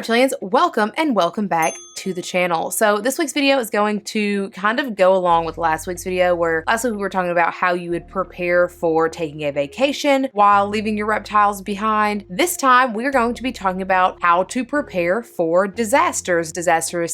Reptilians, welcome and welcome back to the channel. So this week's video is going to kind of go along with last week's video, where last week we were talking about how you would prepare for taking a vacation while leaving your reptiles behind. This time we're going to be talking about how to prepare for disastrous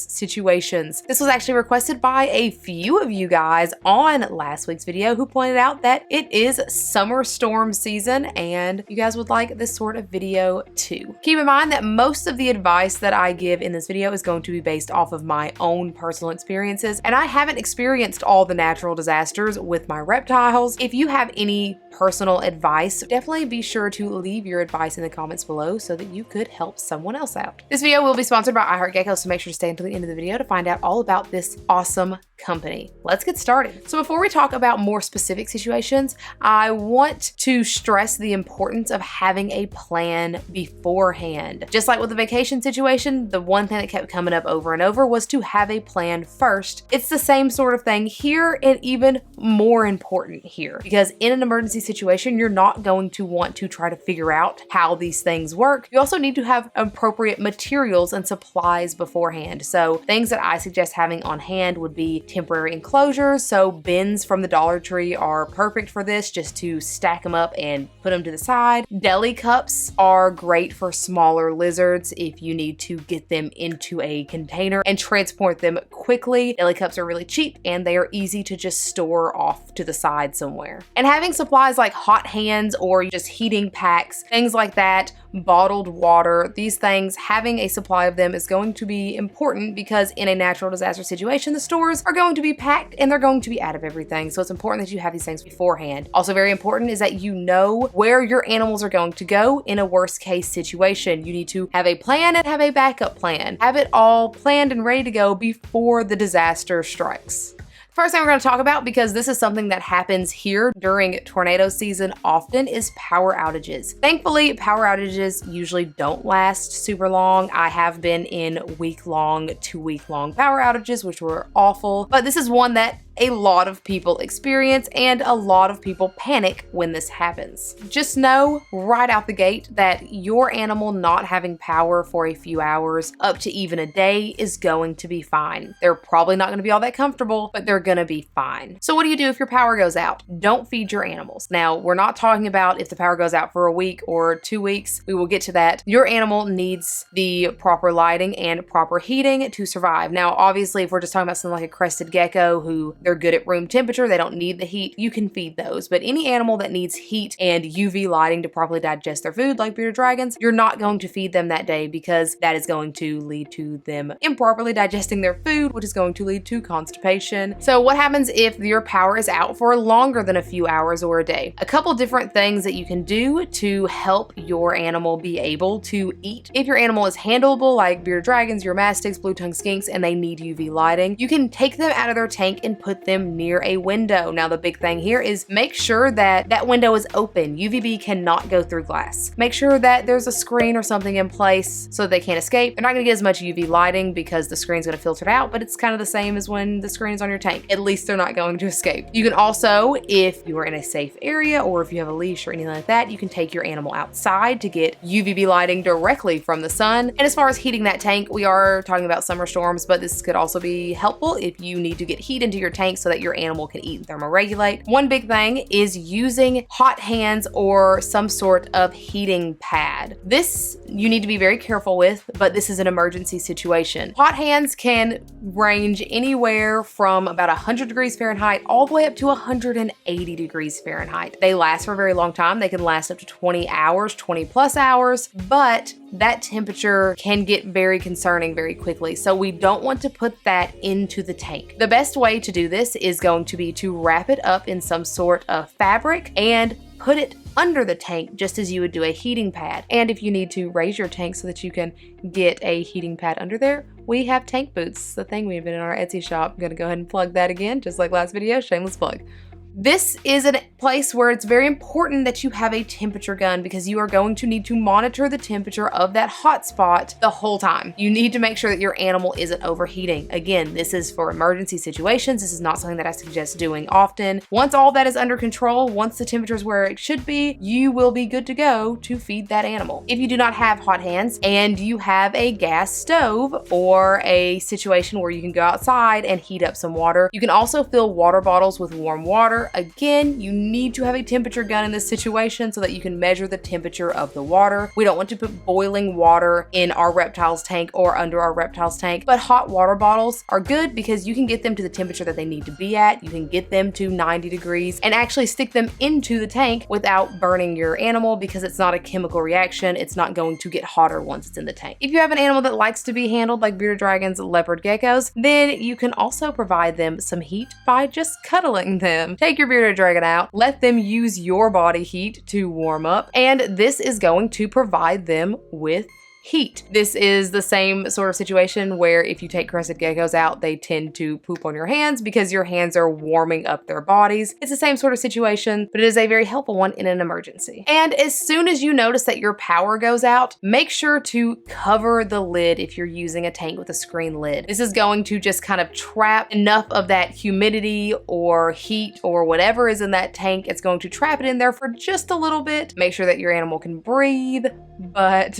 situations. This was actually requested by a few of you guys on last week's video who pointed out that it is summer storm season and you guys would like this sort of video too. Keep in mind that most of the advice that I give in this video is going to be based off of my own personal experiences, and I haven't experienced all the natural disasters with my reptiles. If you have any personal advice, definitely be sure to leave your advice in the comments below so that you could help someone else out. This video will be sponsored by iHeartGecko, so make sure to stay until the end of the video to find out all about this awesome company. Let's get started. So before we talk about more specific situations, I want to stress the importance of having a plan beforehand. Just like with the vacation situation, the one thing that kept coming up over and over was to have a plan first. It's the same sort of thing here, and even more important here, because in an emergency situation, you're not going to want to try to figure out how these things work. You also need to have appropriate materials and supplies beforehand. So things that I suggest having on hand would be temporary enclosures. So bins from the Dollar Tree are perfect for this, just to stack them up and put them to the side. Deli cups are great for smaller lizards if you need to get them into a container and transport them quickly. Deli cups are really cheap and they are easy to just store off to the side somewhere. And having supplies like hot hands or just heating packs, things like that, bottled water, these things, having a supply of them is going to be important, because in a natural disaster situation, the stores are going to be packed and they're going to be out of everything. So it's important that you have these things beforehand. Also very important is that you know where your animals are going to go in a worst case situation. You need to have a plan and have a backup plan. Have it all planned and ready to go before the disaster strikes. First thing we're going to talk about, because this is something that happens here during tornado season often, is power outages. Thankfully, power outages usually don't last super long. I have been in week-long, 2-week-long power outages, which were awful, but this is one that a lot of people experience and a lot of people panic when this happens. Just know right out the gate that your animal not having power for a few hours up to even a day is going to be fine. They're probably not going to be all that comfortable, but they're going to be fine. So what do you do if your power goes out? Don't feed your animals. Now, we're not talking about if the power goes out for a week or 2 weeks. We will get to that. Your animal needs the proper lighting and proper heating to survive. Now, obviously, if we're just talking about something like a crested gecko who they're good at room temperature, they don't need the heat, you can feed those. But any animal that needs heat and UV lighting to properly digest their food, like bearded dragons, you're not going to feed them that day, because that is going to lead to them improperly digesting their food, which is going to lead to constipation. So what happens if your power is out for longer than a few hours or a day? A couple different things that you can do to help your animal be able to eat. If your animal is handleable, like bearded dragons, your mastics, blue-tongued skinks, and they need UV lighting, you can take them out of their tank and put them near a window. Now, the big thing here is make sure that that window is open. UVB cannot go through glass. Make sure that there's a screen or something in place so they can't escape. They're not gonna get as much UV lighting because the screen's gonna filter it out, but it's kind of the same as when the screen is on your tank. At least they're not going to escape. You can also, if you are in a safe area or if you have a leash or anything like that, you can take your animal outside to get UVB lighting directly from the sun. And as far as heating that tank, we are talking about summer storms, but this could also be helpful if you need to get heat into your tank so that your animal can eat and thermoregulate. One big thing is using hot hands or some sort of heating pad. This you need to be very careful with, but this is an emergency situation. Hot hands can range anywhere from about 100 degrees Fahrenheit all the way up to 180 degrees Fahrenheit. They last for a very long time. They can last up to 20 hours, 20 plus hours, but that temperature can get very concerning very quickly. So we don't want to put that into the tank. The best way to do this is going to be to wrap it up in some sort of fabric and put it under the tank, just as you would do a heating pad. And if you need to raise your tank so that you can get a heating pad under there, we have tank boots, the thing we invented in our Etsy shop. I'm gonna go ahead and plug that again, just like last video, shameless plug. This is a place where it's very important that you have a temperature gun because you are going to need to monitor the temperature of that hotspot the whole time. You need to make sure that your animal isn't overheating. Again, this is for emergency situations. This is not something that I suggest doing often. Once all that is under control, once the temperature is where it should be, you will be good to go to feed that animal. If you do not have hot hands and you have a gas stove or a situation where you can go outside and heat up some water, you can also fill water bottles with warm water. Again, you need to have a temperature gun in this situation so that you can measure the temperature of the water. We don't want to put boiling water in our reptiles tank or under our reptiles tank, but hot water bottles are good because you can get them to the temperature that they need to be at. You can get them to 90 degrees and actually stick them into the tank without burning your animal because it's not a chemical reaction. It's not going to get hotter once it's in the tank. If you have an animal that likes to be handled like bearded dragons, leopard geckos, then you can also provide them some heat by just cuddling them. Take your bearded dragon out, let them use your body heat to warm up, and this is going to provide them with heat. This is the same sort of situation where if you take crested geckos out, they tend to poop on your hands because your hands are warming up their bodies. It's the same sort of situation, but it is a very helpful one in an emergency. And as soon as you notice that your power goes out, make sure to cover the lid if you're using a tank with a screen lid. This is going to just kind of trap enough of that humidity or heat or whatever is in that tank. It's going to trap it in there for just a little bit. Make sure that your animal can breathe, but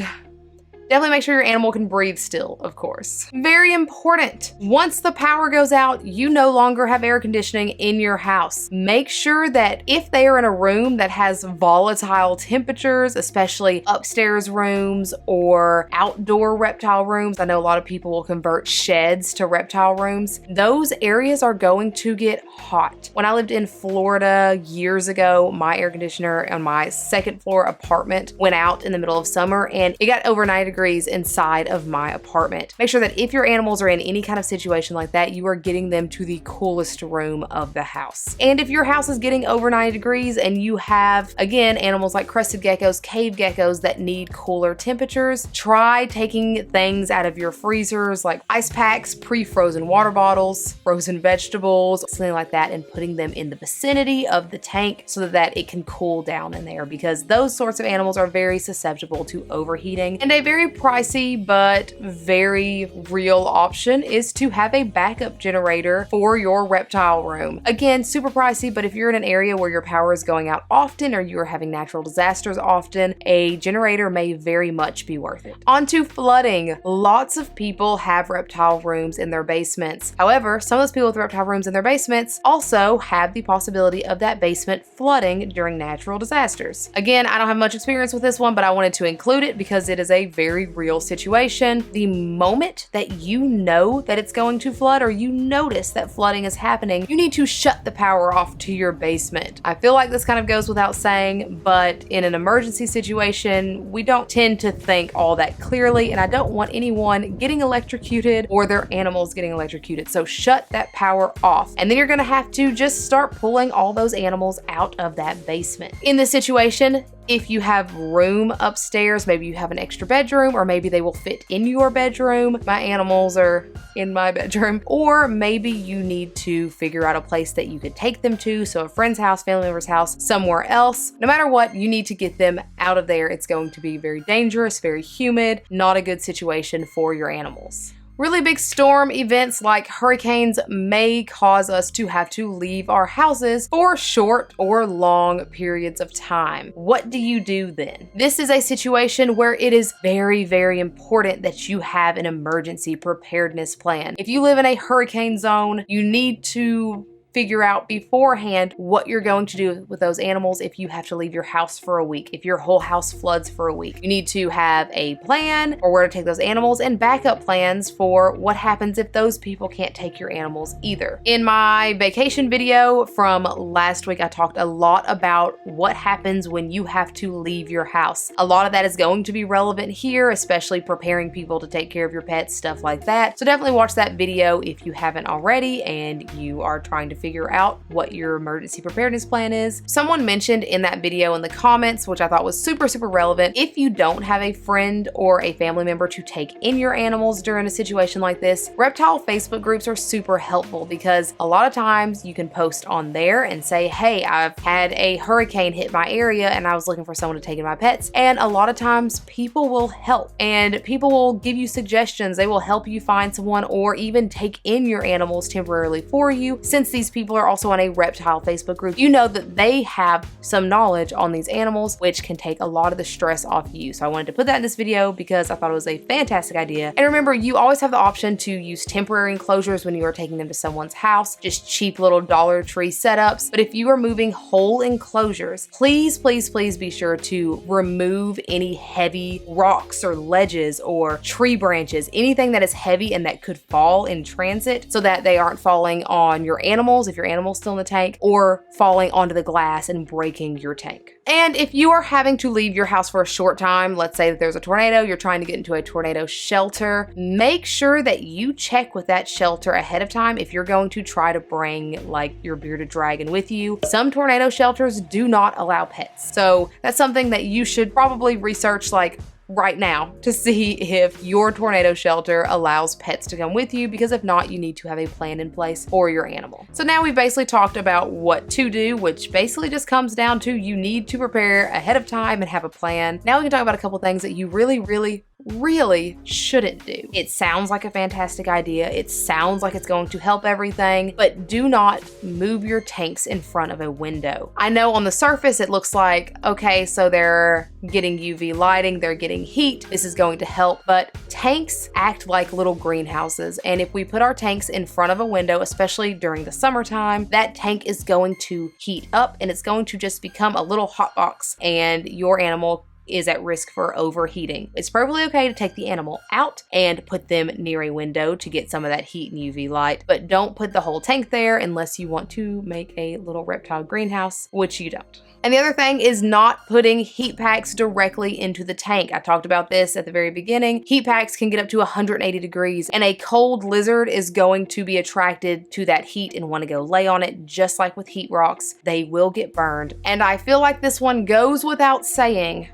definitely make sure your animal can breathe still, of course. Very important. Once the power goes out, you no longer have air conditioning in your house. Make sure that if they are in a room that has volatile temperatures, especially upstairs rooms or outdoor reptile rooms, I know a lot of people will convert sheds to reptile rooms, those areas are going to get hot. When I lived in Florida years ago, my air conditioner on my second floor apartment went out in the middle of summer and it got over 90 degrees inside of my apartment. Make sure that if your animals are in any kind of situation like that, you are getting them to the coolest room of the house. And if your house is getting over 90 degrees and you have, again, animals like crested geckos, cave geckos that need cooler temperatures, try taking things out of your freezers like ice packs, pre-frozen water bottles, frozen vegetables, something like that, and putting them in the vicinity of the tank so that it can cool down in there because those sorts of animals are very susceptible to overheating. And a very pricey but very real option is to have a backup generator for your reptile room. Again, super pricey, but if you're in an area where your power is going out often or you're having natural disasters often, a generator may very much be worth it. On to flooding. Lots of people have reptile rooms in their basements. However, some of those people with reptile rooms in their basements also have the possibility of that basement flooding during natural disasters. Again, I don't have much experience with this one, but I wanted to include it because it is a very real situation. The moment that you know that it's going to flood or you notice that flooding is happening, you need to shut the power off to your basement. I feel like this kind of goes without saying, but in an emergency situation, we don't tend to think all that clearly, and I don't want anyone getting electrocuted or their animals getting electrocuted. So shut that power off. And then you're gonna have to just start pulling all those animals out of that basement. In this situation, if you have room upstairs, maybe you have an extra bedroom, or maybe they will fit in your bedroom. My animals are in my bedroom. Or maybe you need to figure out a place that you could take them to, so a friend's house, family member's house, somewhere else. No matter what, you need to get them out of there. It's going to be very dangerous, very humid, not a good situation for your animals. Really big storm events like hurricanes may cause us to have to leave our houses for short or long periods of time. What do you do then? This is a situation where it is very, very important that you have an emergency preparedness plan. If you live in a hurricane zone, you need to figure out beforehand what you're going to do with those animals if you have to leave your house for a week, if your whole house floods for a week. You need to have a plan for where to take those animals and backup plans for what happens if those people can't take your animals either. In my vacation video from last week, I talked a lot about what happens when you have to leave your house. A lot of that is going to be relevant here, especially preparing people to take care of your pets, stuff like that. So definitely watch that video if you haven't already and you are trying to figure figure out what your emergency preparedness plan is. Someone mentioned in that video in the comments, which I thought was super, super relevant, if you don't have a friend or a family member to take in your animals during a situation like this, reptile Facebook groups are super helpful because a lot of times you can post on there and say, hey, I've had a hurricane hit my area and I was looking for someone to take in my pets. And a lot of times people will help and people will give you suggestions. They will help you find someone or even take in your animals temporarily for you. Since these people are also on a reptile Facebook group, you know that they have some knowledge on these animals, which can take a lot of the stress off you. So I wanted to put that in this video because I thought it was a fantastic idea. And remember, you always have the option to use temporary enclosures when you are taking them to someone's house, just cheap little Dollar Tree setups. But if you are moving whole enclosures, please, please, please be sure to remove any heavy rocks or ledges or tree branches, anything that is heavy and that could fall in transit, so that they aren't falling on your animals if your animal's still in the tank, or falling onto the glass and breaking your tank. And if you are having to leave your house for a short time, let's say that there's a tornado, you're trying to get into a tornado shelter, make sure that you check with that shelter ahead of time if you're going to try to bring like your bearded dragon with you. Some tornado shelters do not allow pets. So that's something that you should probably research like right now to see if your tornado shelter allows pets to come with you, because if not, you need to have a plan in place for your animal. So now we've basically talked about what to do, which basically just comes down to you need to prepare ahead of time and have a plan. Now we can talk about a couple things that you really shouldn't do. It sounds like a fantastic idea. It sounds like it's going to help everything, but do not move your tanks in front of a window. I know on the surface it looks like, okay, so they're getting UV lighting, they're getting heat, this is going to help, but tanks act like little greenhouses. And if we put our tanks in front of a window, especially during the summertime, that tank is going to heat up and it's going to just become a little hot box, and your animal is at risk for overheating. It's perfectly okay to take the animal out and put them near a window to get some of that heat and UV light, but don't put the whole tank there unless you want to make a little reptile greenhouse, which you don't. And the other thing is not putting heat packs directly into the tank. I talked about this at the very beginning. Heat packs can get up to 180 degrees, and a cold lizard is going to be attracted to that heat and want to go lay on it, just like with heat rocks. They will get burned. And I feel like this one goes without saying,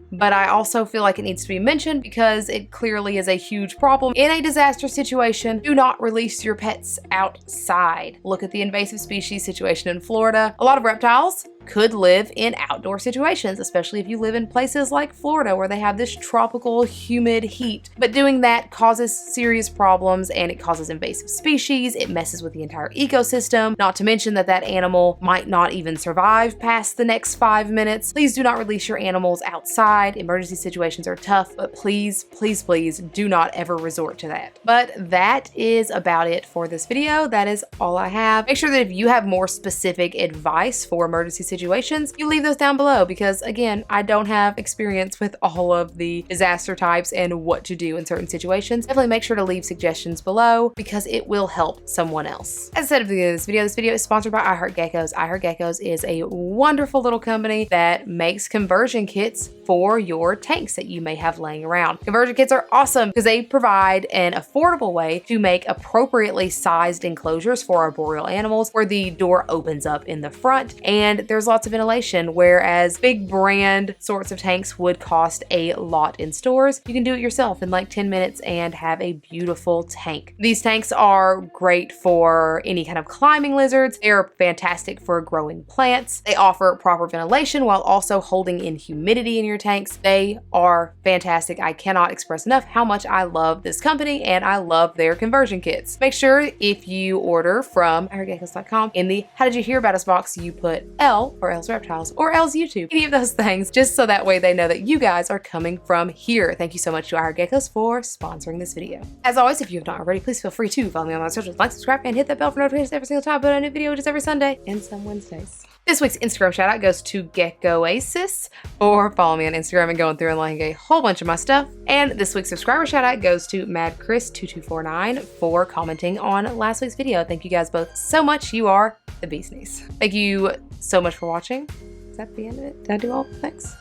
but I also feel like it needs to be mentioned because it clearly is a huge problem. In a disaster situation, do not release your pets outside. Look at the invasive species situation in Florida. A lot of reptiles could live in outdoor situations, especially if you live in places like Florida where they have this tropical humid heat. But doing that causes serious problems, and it causes invasive species. It messes with the entire ecosystem, not to mention that that animal might not even survive past the next 5 minutes. Please do not release your animals outside. Emergency situations are tough, but please, please, please do not ever resort to that. But that is about it for this video. That is all I have. Make sure that if you have more specific advice for emergency situations, you leave those down below, because again, I don't have experience with all of the disaster types and what to do in certain situations. Definitely make sure to leave suggestions below because it will help someone else. As I said at the beginning of this video is sponsored by I Heart Geckos. I Heart Geckos is a wonderful little company that makes conversion kits for your tanks that you may have laying around. Conversion kits are awesome because they provide an affordable way to make appropriately sized enclosures for arboreal animals where the door opens up in the front and there's lots of ventilation, whereas big brand sorts of tanks would cost a lot in stores. You can do it yourself in like 10 minutes and have a beautiful tank. These tanks are great for any kind of climbing lizards. They are fantastic for growing plants. They offer proper ventilation while also holding in humidity in your tanks. They are fantastic. I cannot express enough how much I love this company and I love their conversion kits. Make sure if you order from iHeartGeckos.com, in the How Did You Hear About Us box, you put Elle or Elle's Reptiles or Elle's YouTube, any of those things, just so that way they know that you guys are coming from here. Thank you so much to iHeartGeckos for sponsoring this video. As always, if you have not already, please feel free to follow me on my socials, like, subscribe, and hit that bell for notifications every single time I put out a new video, just every Sunday and some Wednesdays. This week's Instagram shout out goes to Geckoasis for following me on Instagram and going through and liking a whole bunch of my stuff. And this week's subscriber shout out goes to MadChris2249 for commenting on last week's video. Thank you guys both so much. You are the bee's knees. Thank you so much for watching. Is that the end of it? Did I do all the things?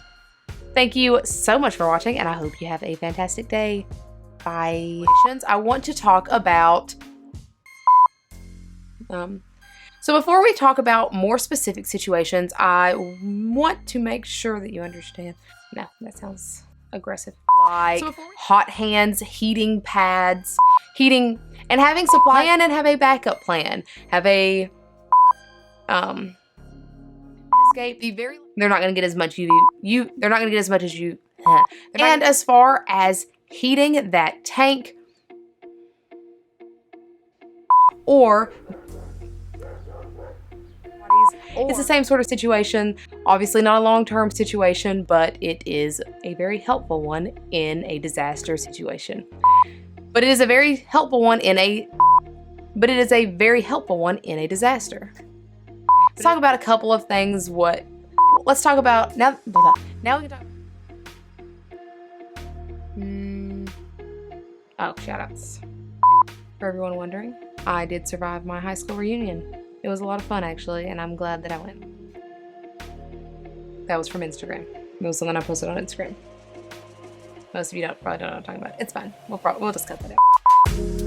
Thank you so much for watching, and I hope you have a fantastic day. Bye. I want to talk about So before we talk about more specific situations, I want to make sure that you understand. No, that sounds aggressive. Like hot hands, heating pads, heating, and having supply and have a backup plan. Have a escape. They're not going to get as much they're not going to get as much as you. And as far as heating that tank, or it's the same sort of situation. Obviously not a long-term situation, but it is a very helpful one in a disaster situation. But it is a very helpful one in a disaster. Let's talk about a couple of things. Let's talk about now we can talk. Oh, shoutouts. For everyone wondering, I did survive my high school reunion. It was a lot of fun, actually, and I'm glad that I went. That was from Instagram. It was the one I posted on Instagram. Most of you probably don't know what I'm talking about. It's fine. We'll just cut that out.